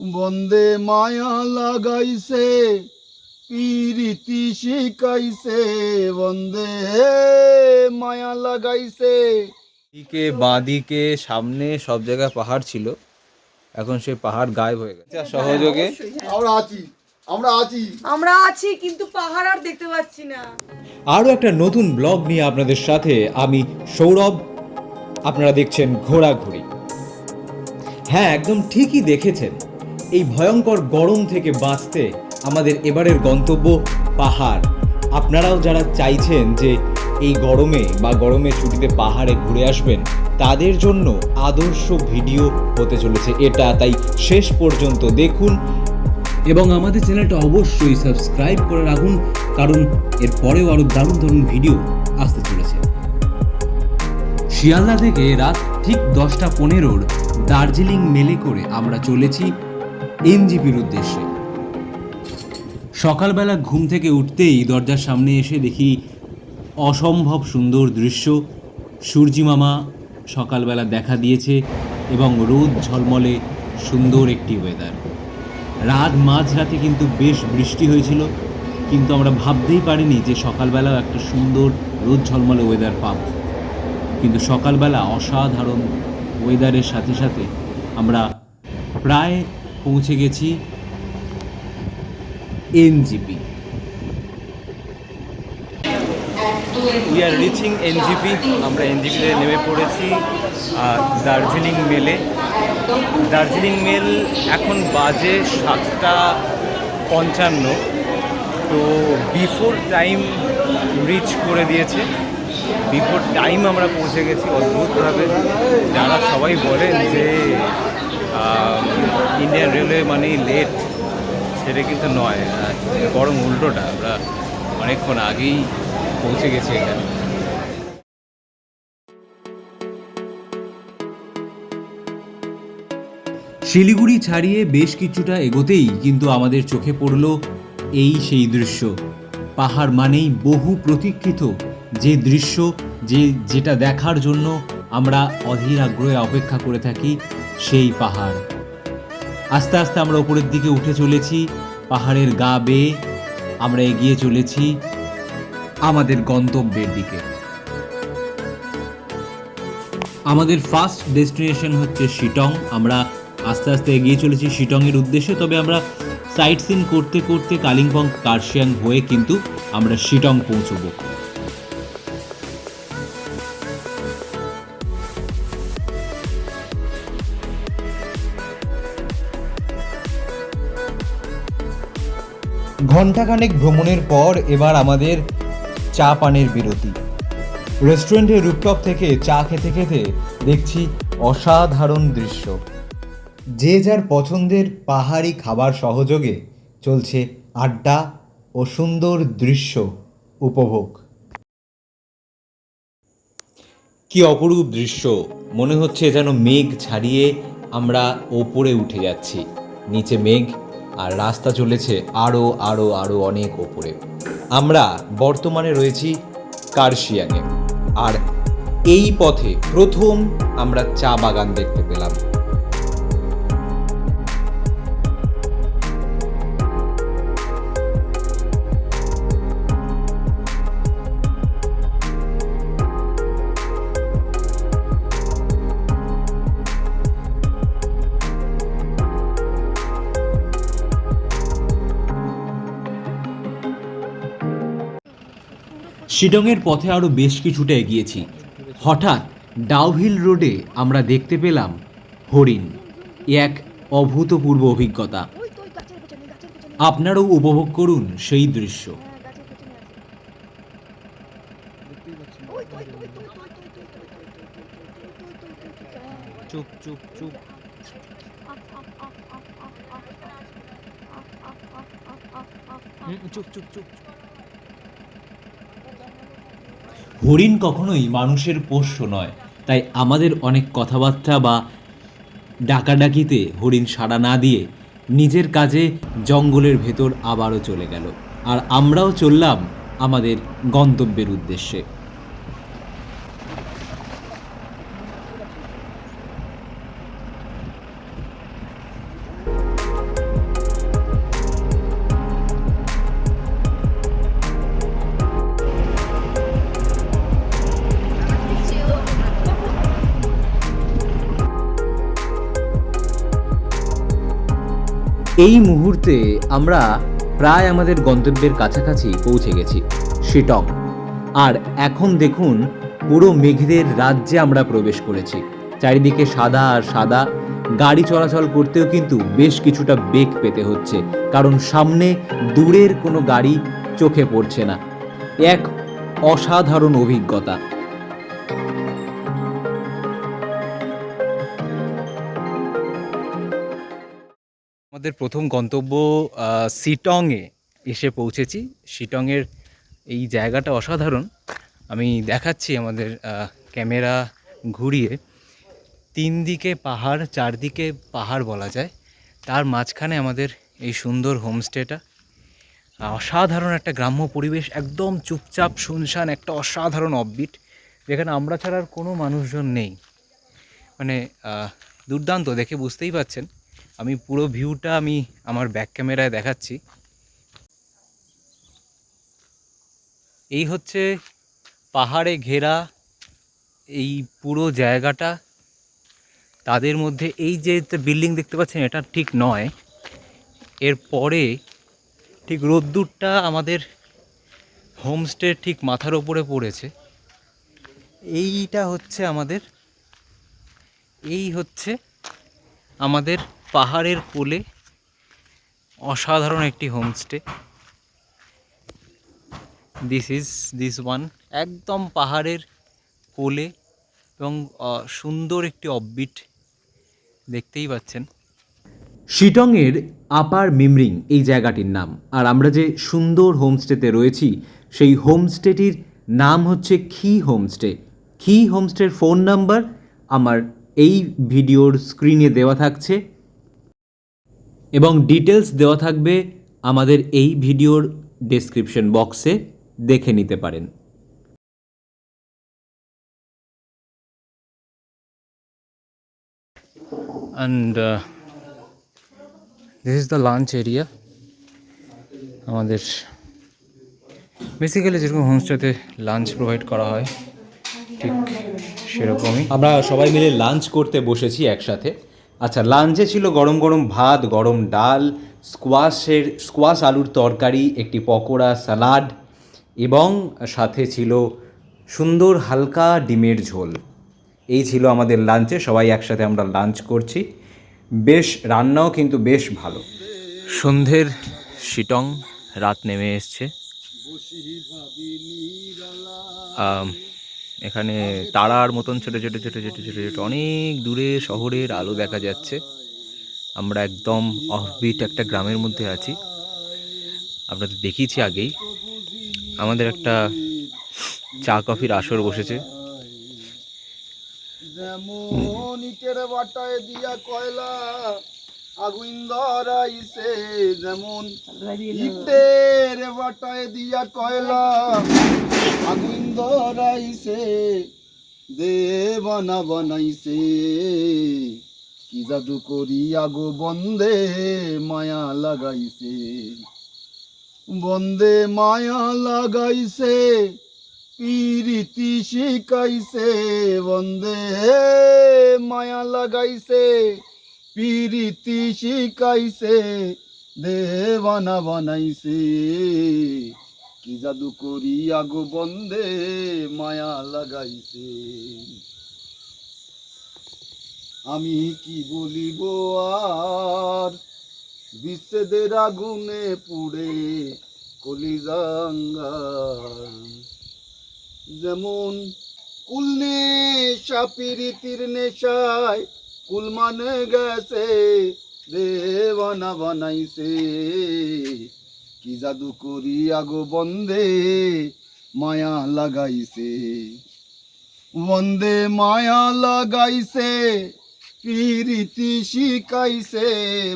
বন্দে মায়া লাগাইছে পিরিতি শিখাইছে বন্দে মায়া লাগাইছে। দিকে বাঁদিকে সামনে সব জায়গায় পাহাড় ছিল, এখন সেই পাহাড় গায়েব হয়ে গেছে। সহযোগে আমরা আছি কিন্তু পাহাড় আর দেখতে পাচ্ছি না। আরও একটা নতুন ব্লগ নিয়ে আপনাদের সাথে আমি সৌরভ। আপনারা দেখছেন ঘোরাঘুরি। হ্যাঁ, একদম ঠিকই দেখেছেন। এই ভয়ঙ্কর গরম থেকে বাঁচতে আমাদের এবারের গন্তব্য পাহাড়। আপনারাও যারা চাইছেন যে এই গরমে বা গরমের ছুটিতে পাহাড়ে ঘুরে আসবেন, তাদের জন্য আদর্শ ভিডিও হতে চলেছে এটা। তাই শেষ পর্যন্ত দেখুন এবং আমাদের চ্যানেলটা অবশ্যই সাবস্ক্রাইব করে রাখুন, কারণ এর পরেও আরও দারুণ দারুণ ভিডিও আসতে চলেছে। শিয়ালদা থেকে রাত ঠিক 10:15 দার্জিলিং মেলে করে আমরা চলেছি এনজিপির উদ্দেশ্যে। সকালবেলা ঘুম থেকে উঠতেই দরজার সামনে এসে দেখি অসম্ভব সুন্দর দৃশ্য। সূর্যি মামা সকালবেলা দেখা দিয়েছে এবং রোদ ঝলমলে সুন্দর একটি ওয়েদার। রাত মাঝরাতে কিন্তু বেশ বৃষ্টি হয়েছিল, কিন্তু আমরা ভাবতেই পারিনি যে সকালবেলাও একটা সুন্দর রোদ ঝলমলে ওয়েদার পাব। কিন্তু সকালবেলা অসাধারণ ওয়েদারের সাথে সাথে আমরা প্রায় পৌঁছে গেছি NJP. We are reaching NJP. আমরা এনজিপিতে নেমে পড়েছি দার্জিলিং মেলে। দার্জিলিং মেল এখন বাজে 7:55, তো বিফোর টাইম রিচ করে দিয়েছে। বিফোর টাইম আমরা পৌঁছে গেছি অদ্ভুতভাবে। যারা সবাই বলেন যে ইন্ডিয়ান রেলওয়ে মানেই লেট, সেটা কিন্তু নয়, বরং উল্টোটা। আমরা অনেকক্ষণ আগেই পৌঁছে গেছি এখানে। শিলিগুড়ি ছাড়িয়ে বেশ কিছুটা এগোতেই কিন্তু আমাদের চোখে পড়ল এই সেই দৃশ্য। পাহাড় মানেই বহু প্রতীক্ষিত যে দৃশ্য, যেটা দেখার জন্য আমরা অধীর আগ্রহে অপেক্ষা করে থাকি, সেই পাহাড়। আস্তে আস্তে আমরা উপরের দিকে উঠে চলেছি। পাহাড়ের গা বেয়ে আমরা এগিয়ে চলেছি আমাদের গন্তব্যের দিকে। আমাদের ফার্স্ট ডেস্টিনেশন হচ্ছে শিটং। আমরা আস্তে আস্তে এগিয়ে চলেছি শিটংয়ের উদ্দেশ্যে। তবে আমরা সাইট সিন করতে করতে কালিম্পং কার্শিয়াং হয়ে কিন্তু আমরা শিটং পৌঁছব। ঘণ্টাখানেক ভ্রমণের পর এবার আমাদের চা পানের বিরতি। রেস্টুরেন্টের রুফটপ থেকে চা খেতে খেতে দেখছি অসাধারণ দৃশ্য। যে যার পছন্দের পাহাড়ি খাবার সহযোগে চলছে আড্ডা ও সুন্দর দৃশ্য উপভোগ। কি অপরূপ দৃশ্য! মনে হচ্ছে যেন মেঘ ছাড়িয়ে আমরা ওপরে উঠে যাচ্ছি। নিচে মেঘ আর রাস্তা চলেছে আরও আরও আরও অনেক ওপরে। আমরা বর্তমানে রয়েছি কার্শিয়াংয়ে, আর এই পথে প্রথম আমরা চা বাগান দেখতে পেলাম। শিটংয়ের পথে আরও বেশ কিছুটা এগিয়েছি। হঠাৎ ডাউহিল রোডে আমরা দেখতে পেলাম হরিণ। এক অভূতপূর্ব অভিজ্ঞতা। আপনারাও উপভোগ করুন সেই দৃশ্য। চুপ চুপ চুপ। চুপ চুপ চুপ। হরিণ কখনোই মানুষের পোষ্য নয়, তাই আমাদের অনেক কথাবার্তা বা ডাকাডাকিতে হরিণ সাড়া না দিয়ে নিজের কাজে জঙ্গলের ভেতর আবারও চলে গেল, আর আমরাও চললাম আমাদের গন্তব্যের উদ্দেশ্যে। এই মুহূর্তে আমরা প্রায় আমাদের গন্তব্যের কাছাকাছি পৌঁছে গেছি, শিটং। আর এখন দেখুন, পুরো মেঘেদের রাজ্যে আমরা প্রবেশ করেছি। চারিদিকে সাদা আর সাদা। গাড়ি চলাচল করতেও কিন্তু বেশ কিছুটা বেগ পেতে হচ্ছে, কারণ সামনে দূরের কোনো গাড়ি চোখে পড়ছে না। এক অসাধারণ অভিজ্ঞতা। আমাদের প্রথম গন্তব্য শিটংয়ে এসে পৌঁছেছি। শিটংয়ের এই জায়গাটা অসাধারণ। আমি দেখাচ্ছি আমাদের ক্যামেরা ঘুরিয়ে। 3 দিকে পাহাড়, 4 দিকে পাহাড় বলা যায়, তার মাঝখানে আমাদের এই সুন্দর হোমস্টেটা। অসাধারণ একটা গ্রাম্য পরিবেশ, একদম চুপচাপ শুনশান, একটা অসাধারণ অফবিট, যেখানে আমরা ছাড়া আর কোনো মানুষজন নেই। মানে দুর্দান্ত, দেখে বুঝতেই পাচ্ছেন। আমি পুরো ভিউটা আমি আমার ব্যাক ক্যামেরায় দেখাচ্ছি। এই হচ্ছে পাহাড়ে ঘেরা এই পুরো জায়গাটা। তাদের মধ্যে এই যে বিল্ডিং দেখতে পাচ্ছেন, এটা ঠিক নয়। এরপরে ঠিক রোদ্দুরটা আমাদের হোমস্টের ঠিক মাথার ওপরে পড়েছে। এইটা হচ্ছে আমাদের পাহাড়ের কোলে অসাধারণ একটি হোমস্টে। দিস ওয়ান একদম পাহাড়ের কোলে, এবং সুন্দর একটি অফবিট, দেখতেই পাচ্ছেন। শিটংয়ের আপার মিমরিং এই জায়গাটির নাম। আর আমরা যে সুন্দর হোমস্টেতে রয়েছি, সেই হোমস্টেটির নাম হচ্ছে খি হোমস্টে। খি হোমস্টের ফোন নাম্বার আমার এই ভিডিওর স্ক্রিনে দেওয়া থাকছে, এবং ডিটেলস দেওয়া থাকবে আমাদের এই ভিডিওর ডেসক্রিপশন বক্সে, দেখে নিতে পারেন। And this is the lunch area. আমাদের বেসিক্যালি যেরকম হোমস্টেতে লাঞ্চ প্রোভাইড করা হয়, ঠিক সেরকমই আমরা সবাই মিলে লাঞ্চ করতে বসেছি একসাথে। আচ্ছা, লাঞ্চে ছিল গরম গরম ভাত, গরম ডাল, স্কোয়াশ আলুর তরকারি, একটি পকোড়া, স্যালাড, এবং সাথে ছিল সুন্দর হালকা ডিমের ঝোল। এই ছিল আমাদের লাঞ্চে। সবাই একসাথে আমরা লাঞ্চ করছি। বেশ রান্নাও কিন্তু বেশ ভালো। সন্ধ্যের শিটং, রাত নেমে এসছে। এখানে তারার মতন ছোটো ছোটো ছোটো ছোটো ছোটো ছোটো অনেক দূরে শহরের আলো দেখা যাচ্ছে। আমরা একদম অফবিট একটা গ্রামের মধ্যে আছি। আপনাদের দেখিয়েছি আগেই। আমাদের একটা চা কফির আসর বসেছে। যেমন ইটের বাটায় দিয়া কয়লা আগুন ধরাইছে, যেমন ইটের বাটায় দিয়া কয়লা আগুন ধরাইছে, দেবানা বানাইছে, কি জাদু করিয়া গো বন্দে মায়া লাগাইছে, বন্দে মায়া লাগাইছে, পিরিতি শিখাইছে, বন্দে মায়া লাগাইছে, পিরিতি শিখাইছে, দেবানা বানাইছে, কি জাদু করিয়া গো বন্দে মায়া লাগাইছে। আমি কি বলিব আর, বিচ্ছেদের আগুনে পুড়ে কলিজাঙ্গার, যেমন কুল নেশা পিরিতির নেশায় কুল মানে গেছে, দেবানা বানাইছে, কি জাদু করিয়া গো বন্দে মায়া লাগাইছে, বন্দে মায়া লাগাইছে, পিরিতি শিখাইছে,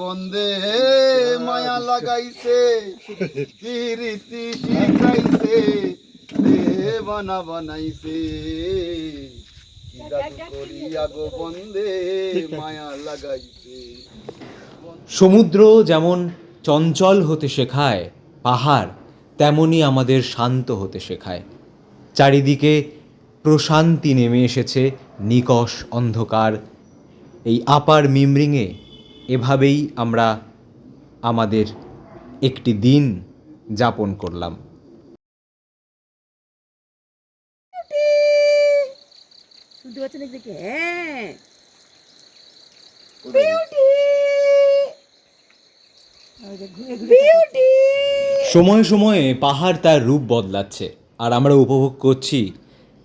বন্দে মায়া লাগাইছে, পিরিতি শিখাইছে, দেবানা বানাইছে, কি জাদু করিয়া গো বন্দে মায়া লাগাইছে। সমুদ্র যেমন চঞ্চল হতে শেখায়, পাহাড় তেমনই আমাদের শান্ত হতে শেখায়। চারিদিকে প্রশান্তি নেমে এসেছে, নিকষ অন্ধকার। এই আপার মিমরিংয়ে এভাবেই আমরা আমাদের একটি দিন যাপন করলাম। শুনতে পাচ্ছেন দেখে? হ্যাঁ, বিউটি বিউটি। সময়ে সময়ে পাহাড় তার রূপ বদলাচ্ছে, আর আমরা উপভোগ করছি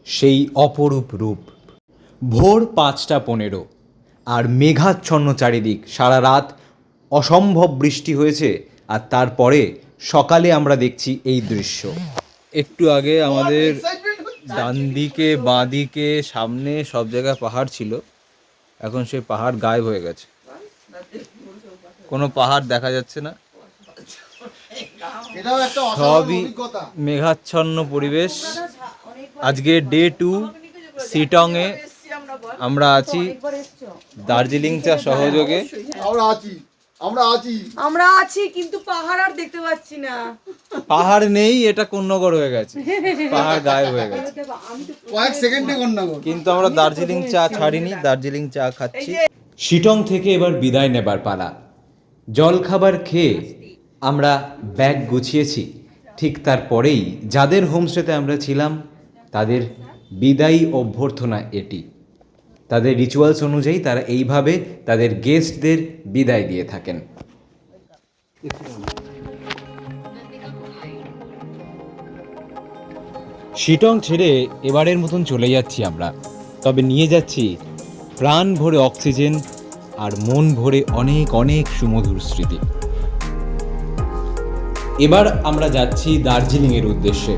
সেই অপরূপ রূপ। ভোর 5:15 আর মেঘাচ্ছন্ন চারিদিক, সারা রাত অসম্ভব বৃষ্টি হয়েছে, আর তারপরে সকালে আমরা দেখছি এই দৃশ্য। একটু আগে আমাদের ডান দিকে, বাঁ দিকে, সামনে সব জায়গায় পাহাড় ছিল, এখন সেই পাহাড় গায়েব হয়ে গেছে, কোনো পাহাড় দেখা যাচ্ছে না, এটাও একটা অসাধারণ সবই অভিজ্ঞতা। মেঘাচ্ছন্ন পরিবেশ। আজকে ডে 2 শিটংয়ে আমরা আছি দার্জিলিং চা সহযোগে। আমরা আছি কিন্তু পাহাড় আর দেখতে পাচ্ছি না। পাহাড় নেই, এটা কোন্নগর হয়ে গেছে, পাহাড় গায়েব হয়ে গেছে। কয়েক সেকেন্ডে কন্যাগর। কিন্তু আমরা দার্জিলিং চা ছাড়িনি, দার্জিলিং চা খাচ্ছি। শিটং থেকে এবার বিদায় নেবার পালা। জল খাবার খেয়ে আমরা ব্যাগ গুছিয়েছি, ঠিক তারপরেই যাদের হোমস্টেতে আমরা ছিলাম তাদের বিদায়ী অভ্যর্থনা এটি। তাদের রিচুয়ালস অনুযায়ী তারা এইভাবে তাদের গেস্টদের বিদায় দিয়ে থাকেন। শিটং ছেড়ে এবারের মতন চলে যাচ্ছি আমরা, তবে নিয়ে যাচ্ছি প্রাণ ভরে অক্সিজেন আর মন ভরে অনেক অনেক সুমধুর স্মৃতি। এবার আমরা যাচ্ছি দার্জিলিংয়ের উদ্দেশ্যে।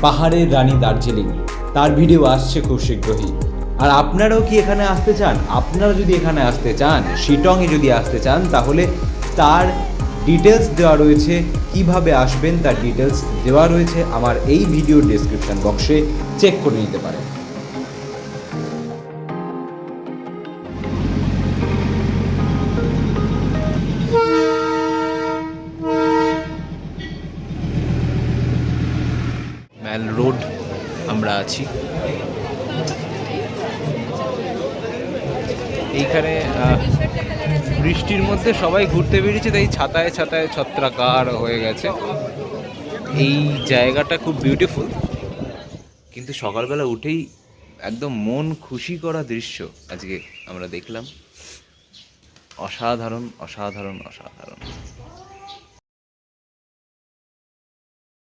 পাহাড়ের রানী দার্জিলিং, তার ভিডিও আসছে খুব শীঘ্রই। আর আপনারাও কি এখানে আসতে চান? আপনারা যদি এখানে আসতে চান, শিটংয়ে যদি আসতে চান, তাহলে তার ডিটেলস দেওয়া রয়েছে, কিভাবে আসবেন তার ডিটেলস দেওয়া রয়েছে আমার এই ভিডিওর ডেসক্রিপশন বক্সে, চেক করে নিতে পারেন। ম্যাল রোড আমরা আছি। এইখানে বৃষ্টির মধ্যে সবাই ঘুরতে বেরিয়েছে, তাই ছাতায় ছাতায় ছত্রাকার হয়ে গেছে। এই জায়গাটা খুব বিউটিফুল, কিন্তু সকালবেলা উঠেই একদম মন খুশি করা দৃশ্য আজকে আমরা দেখলাম। অসাধারণ অসাধারণ অসাধারণ।